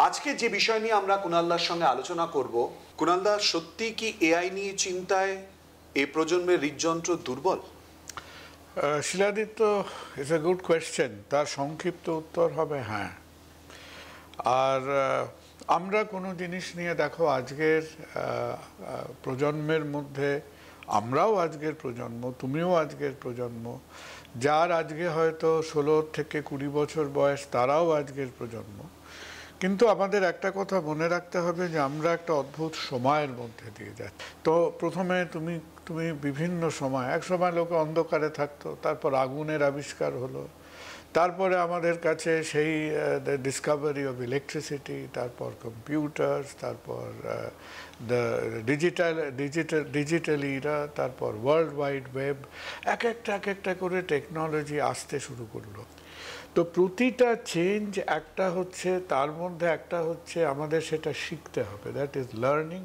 আজকে যে বিষয় নিয়ে আমরা কুণালদার সঙ্গে আলোচনা করব, কুণালদা, সত্যি কি এআই নিয়ে চিন্তায় এই প্রজন্মের হৃদযন্ত্র দুর্বল? Siladitya, it's a good question. তার সংক্ষিপ্ত উত্তর হবে হ্যাঁ। আর আমরা কোনো জিনিস নিয়ে দেখো, আজকের প্রজন্মের মধ্যে আমরাও আজকের প্রজন্ম, তুমিও আজকের প্রজন্ম, যার আজকে হয়তো 16 থেকে 20 বছর বয়স, তারাও আজকের প্রজন্ম। কিন্তু আমাদের একটা কথা মনে রাখতে হবে যে আমরা একটা অদ্ভুত সময়ের মধ্যে দিয়ে যাচ্ছি। তো প্রথমে তুমি বিভিন্ন সময়, এক সময় লোকে অন্ধকারে থাকতো, তারপর আগুনের আবিষ্কার হলো, তারপরে আমাদের কাছে সেই ডিসকভারি অফ ইলেকট্রিসিটি, তারপর কম্পিউটার, তারপর ডিজিটাল ইরা, তারপর ওয়ার্ল্ড ওয়াইড ওয়েব, এক একটা করে টেকনোলজি আসতে শুরু করলো। তো প্রতিটা চেঞ্জ একটা হচ্ছে, তার মধ্যে একটা হচ্ছে আমাদের সেটা শিখতে হবে, দ্যাট ইজ লার্নিং।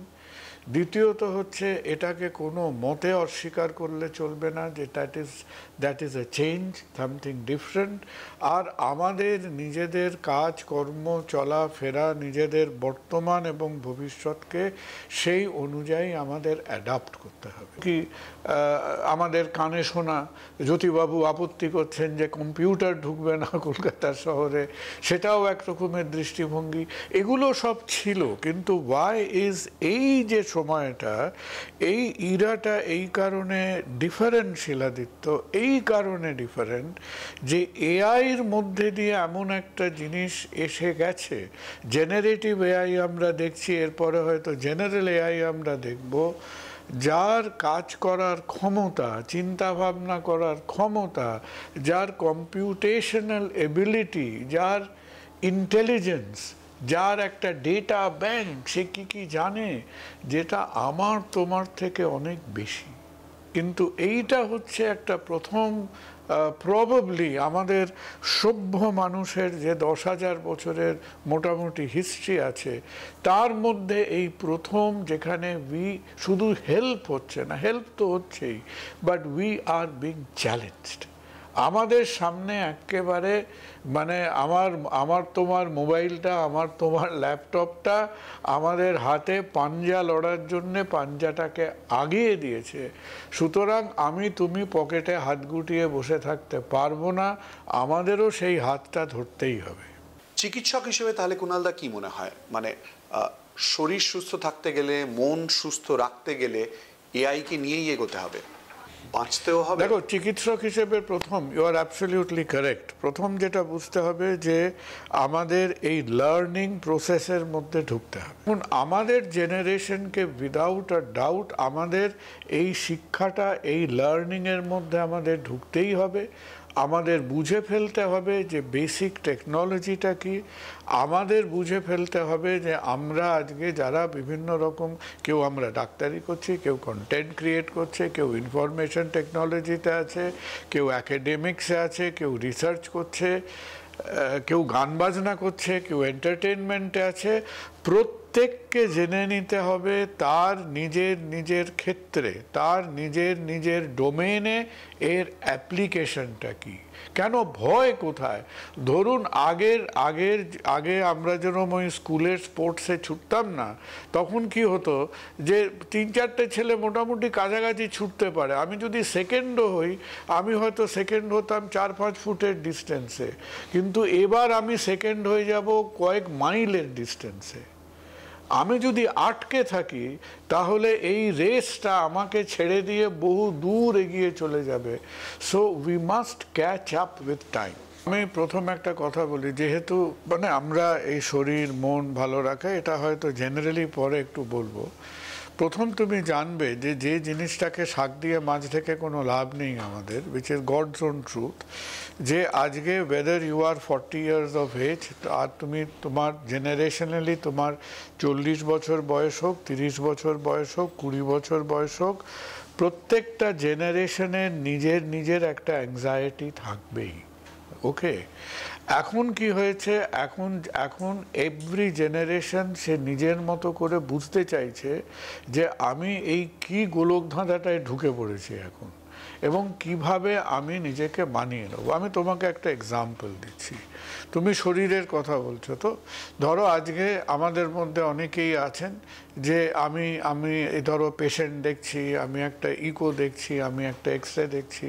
দ্বিতীয়ত হচ্ছে এটাকে কোনো মতে অস্বীকার করলে চলবে না, যে that is a change, something different. আর আমাদের নিজেদের কাজ কর্ম, চলাফেরা, নিজেদের বর্তমান এবং ভবিষ্যৎকে সেই অনুযায়ী আমাদের অ্যাডাপ্ট করতে হবে। কি আমাদের কানে শোনা, জ্যোতিবাবু আপত্তি করছেন যে কম্পিউটার ঢুকবে না কলকাতার শহরে, সেটাও এক রকমের দৃষ্টিভঙ্গি। এগুলো সব ছিল, কিন্তু ওয়াই ইজ এই যে সময়টা, এই ইরাটা এই কারণে ডিফারেন্ট শিলাদিত্য, এই কারণে ডিফারেন্ট যে এআইয়ের মধ্যে দিয়ে এমন একটা জিনিস এসে গেছে, জেনারেটিভ এআই আমরা দেখছি, এরপরে হয়তো জেনারেল এআই আমরা দেখব, যার কাজ করার ক্ষমতা, চিন্তা ভাবনা করার ক্ষমতা, যার কম্পিউটেশনাল এবিলিটি, যার ইন্টেলিজেন্স, যার একটা ডেটা ব্যাংক, সে কি জানে, যেটা আমার তোমার থেকে অনেক বেশি। কিন্তু এইটা হচ্ছে একটা প্রথম, প্রবাবলি আমাদের সভ্য মানুষের যে 10,000 বছরের মোটামুটি হিস্ট্রি আছে, তার মধ্যে এই প্রথম যেখানে শুধু হেল্প হচ্ছে না, হেল্প তো হচ্ছেই, but we are being challenged. আমাদের সামনে একেবারে মানে আমার তোমার মোবাইলটা, আমার তোমার ল্যাপটপটা আমাদের হাতে পাঞ্জা লড়ার জন্যে পাঞ্জাটাকে আগিয়ে দিয়েছে। সুতরাং তুমি পকেটে হাত গুটিয়ে বসে থাকতে পারবো না, আমাদেরও সেই হাতটা ধরতেই হবে। চিকিৎসক হিসেবে তাহলে কুণালদা কি মনে হয়, মানে শরীর সুস্থ থাকতে গেলে, মন সুস্থ রাখতে গেলে এআই কে নিয়েই এগোতে হবে, বাঁচতেও হবে? দেখো, চিকিৎসক হিসেবে প্রথম, ইউ আর অ্যাবসলিউটলি কারেক্ট, প্রথম যেটা বুঝতে হবে যে আমাদের এই লার্নিং প্রসেসের মধ্যে ঢুকতে হবে। এখন আমাদের জেনারেশনকে উইদাউট আ ডাউট আমাদের এই শিক্ষাটা, এই লার্নিংয়ের মধ্যে আমাদের ঢুকতেই হবে। আমাদের বুঝে ফেলতে হবে যে বেসিক টেকনোলজিটা কি, আমাদের বুঝে ফেলতে হবে যে আমরা আজকে যারা বিভিন্ন রকম, কেউ আমরা ডাক্তারি করছি, কেউ কন্টেন্ট ক্রিয়েট করছে, কেউ ইনফরমেশন টেকনোলজিতে আছে, কেউ অ্যাকাডেমিক্সে আছে, কেউ রিসার্চ করছে, কেউ গান বাজনা করছে, কেউ এন্টারটেনমেন্টে আছে। প্রত্যেককে জেনে নিতে হবে তার নিজের ক্ষেত্রে, তার নিজের ডোমেনে এর অ্যাপ্লিকেশনটা কি। কেন ভয় কোথায়? ধরুন আগে আমরা যেরকম ওই স্কুলের স্পোর্টসে ছুটতাম না, তখন কি হতো যে 3-4টে ছেলে মোটামুটি কাছাকাছি ছুটতে পারে, আমি যদি সেকেন্ডও হই, আমি হয়তো সেকেন্ড হতাম 4-5 ফুটের ডিস্টেন্সে, কিন্তু এবার আমি সেকেন্ড হয়ে যাব কয়েক মাইলের ডিস্টেন্সে। আমি যদি আটকে থাকি তাহলে এই রেসটা আমাকে ছেড়ে দিয়ে বহু দূর এগিয়ে চলে যাবে। So we must catch up with time. আমি প্রথম একটা কথা বলি, যেহেতু মানে আমরা এই শরীর মন ভালো রাখা, এটা হয়তো জেনারেলি পরে একটু বলবো। প্রথম তুমি জানবে যে জিনিসটাকে শাক দিয়ে মাছ ঢেকে কোনো লাভ নেই আমাদের, which is God's own truth, যে আজকে whether you are 40 years of age, আর তোমার জেনারেশনালি তোমার 40 বছর বয়স হোক, 30 বছর বয়স হোক, 20 বছর বয়স হোক, প্রত্যেকটা জেনারেশনের নিজের একটা অ্যাংজাইটি থাকবেই। ওকে, এখন কি হয়েছে, এখন এভরি জেনারেশন সে নিজের মতো করে বুঝতে চাইছে যে আমি এই কি গোলক ধাঁধাটায় ঢুকে পড়েছি এখন। এবং কিভাবে আমি নিজেকে মানিয়ে নেব। আমি তোমাকে একটা এক্সাম্পল দিচ্ছি। তুমি শরীরের কথা বলছো, তো ধরো আজকে আমাদের মধ্যে অনেকেই আছেন যে আমি আমি ধরো পেশেন্ট দেখছি, আমি একটা ইকো দেখছি, আমি একটা এক্সরে দেখছি।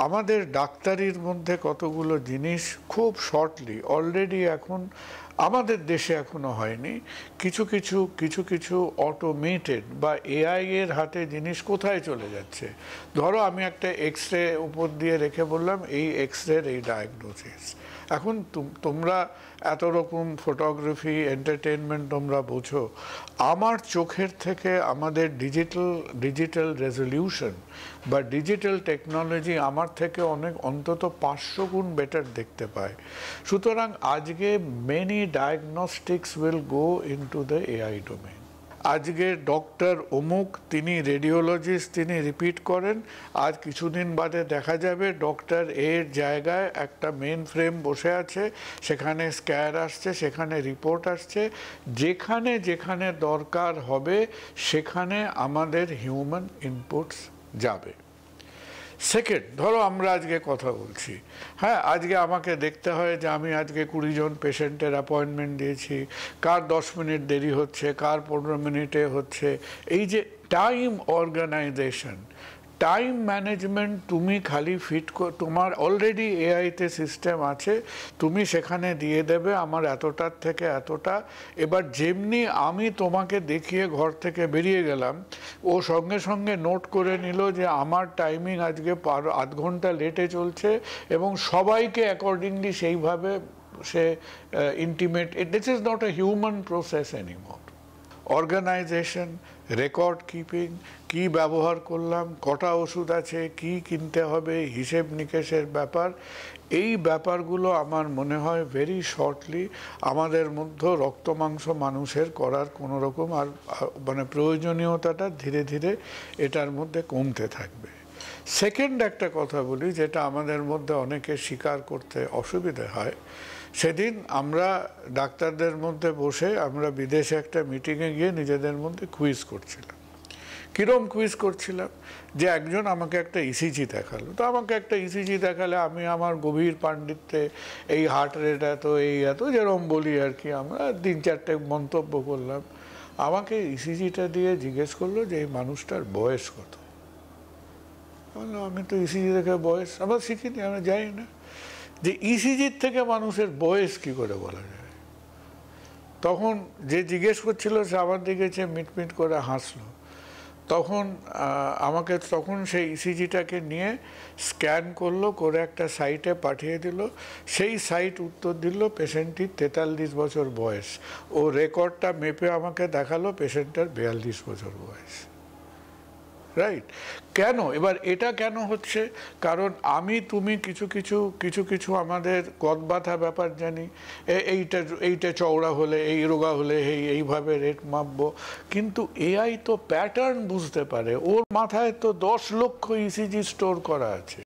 আমাদের ডাক্তারির মধ্যে কতগুলো জিনিস খুব শর্টলি অলরেডি এখন আমাদের দেশে এখনো হয়নি, কিছু কিছু অটোমেটেড বা এআই এর হাতে জিনিস কোথায় চলে যাচ্ছে। ধরো আমি একটা এক্সরে উপর দিয়ে রেখে বললাম এই এক্সরের এই ডায়াগনোসিস। এখন তোমরা এত রকম ফটোগ্রাফি এন্টারটেনমেন্ট তোমরা বোঝো, আমার চোখের থেকে আমাদের ডিজিটাল রেজলিউশন বা ডিজিটাল টেকনোলজি আমার থেকে অনেক অন্তত 500 গুণ বেটার দেখতে পায়। সুতরাং আজকে many diagnostics will go into the AI domain. আজকে ডক্টর অমুক তিনি রেডিওলজিস্ট, তিনি রিপিট করেন, আজ কিছুদিন বাদে দেখা যাবে ডক্টর এর জায়গায় একটা মেন ফ্রেম বসে আছে, সেখানে স্ক্যান আসছে, সেখানে রিপোর্ট আসছে, যেখানে যেখানে দরকার হবে সেখানে আমাদের হিউম্যান ইনপুটস যাবে। সেকেন্ড, ধরো আমরা আজকে কথা বলছি, হ্যাঁ আজকে আমাকে দেখতে হয় যে আমি আজকে 20 জন পেশেন্টের অ্যাপয়েন্টমেন্ট দিয়েছি, কার 10 মিনিট দেরি হচ্ছে, কার 15 মিনিটে হচ্ছে। এই যে টাইম অর্গানাইজেশন, টাইম ম্যানেজমেন্ট তুমি খালি তোমার অলরেডি এআইতে সিস্টেম আছে, তুমি সেখানে দিয়ে দেবে আমার এতটার থেকে এতটা। এবার যেমনি আমি তোমাকে দেখিয়ে ঘর থেকে বেরিয়ে গেলাম, ও সঙ্গে সঙ্গে নোট করে নিল যে আমার টাইমিং আজকে আধ ঘন্টা লেটে চলছে এবং সবাইকে অ্যাকর্ডিংলি সেইভাবে সে intimate. This is not a human process anymore. Organisation, record keeping, কি ব্যবহার করলাম, কটা ওষুধ আছে, কি কিনতে হবে, হিসেব নিকেশের ব্যাপার, এই ব্যাপারগুলো আমার মনে হয় ভেরি শর্টলি আমাদের মধ্যে রক্ত মাংস মানুষের করার কোনো রকম আর মানে প্রয়োজনীয়তাটা ধীরে ধীরে এটার মধ্যে কমতে থাকবে। সেকেন্ড একটা কথা বলি যেটা আমাদের মধ্যে অনেকে স্বীকার করতে অসুবিধে হয়। সেদিন আমরা ডাক্তারদের মধ্যে বসে আমরা বিদেশে একটা মিটিংয়ে গিয়ে নিজেদের মধ্যে কুইজ করছিলাম। কীরকম কুইজ করছিলাম যে একজন আমাকে একটা ইসিজি দেখালো, তো আমাকে একটা ইসিজি দেখালে আমি আমার গভীর পাণ্ডিত্যে এই হার্ট রেট এত, এই এত, যেরকম বলি আর কি, আমরা 3-4টে মন্তব্য করলাম। আমাকে ইসিজিটা দিয়ে জিজ্ঞেস করলো যে এই মানুষটার বয়স কত। আমি তো ইসিজি দেখে বয়স আমরা শিখিনি, আমরা জানি না যে ইসিজির থেকে মানুষের বয়স কি করে বলা যায়। তখন যে জিজ্ঞেস করছিল সে আমার দিকে চেয়ে মিটমিট করে হাসলো। তখন সেই ইসিজিটাকে নিয়ে স্ক্যান করলো, করে একটা সাইটে পাঠিয়ে দিল। সেই সাইট উত্তর দিল পেশেন্টটির 43 বছর বয়স। ও রেকর্ডটা মেপে আমাকে দেখালো পেশেন্টের 42 বছর বয়স। রাইট? কেন? এবার এটা কেন হচ্ছে? কারণ তুমি কিছু আমাদের কদ বাঁধা ব্যাপার জানি, এইটা চওড়া হলে, এই রোগা হলে এইভাবে রেট মাপবো। কিন্তু এআই তো প্যাটার্ন বুঝতে পারে, ওর মাথায় তো 10 লক্ষ ইসিজি স্টোর করা আছে।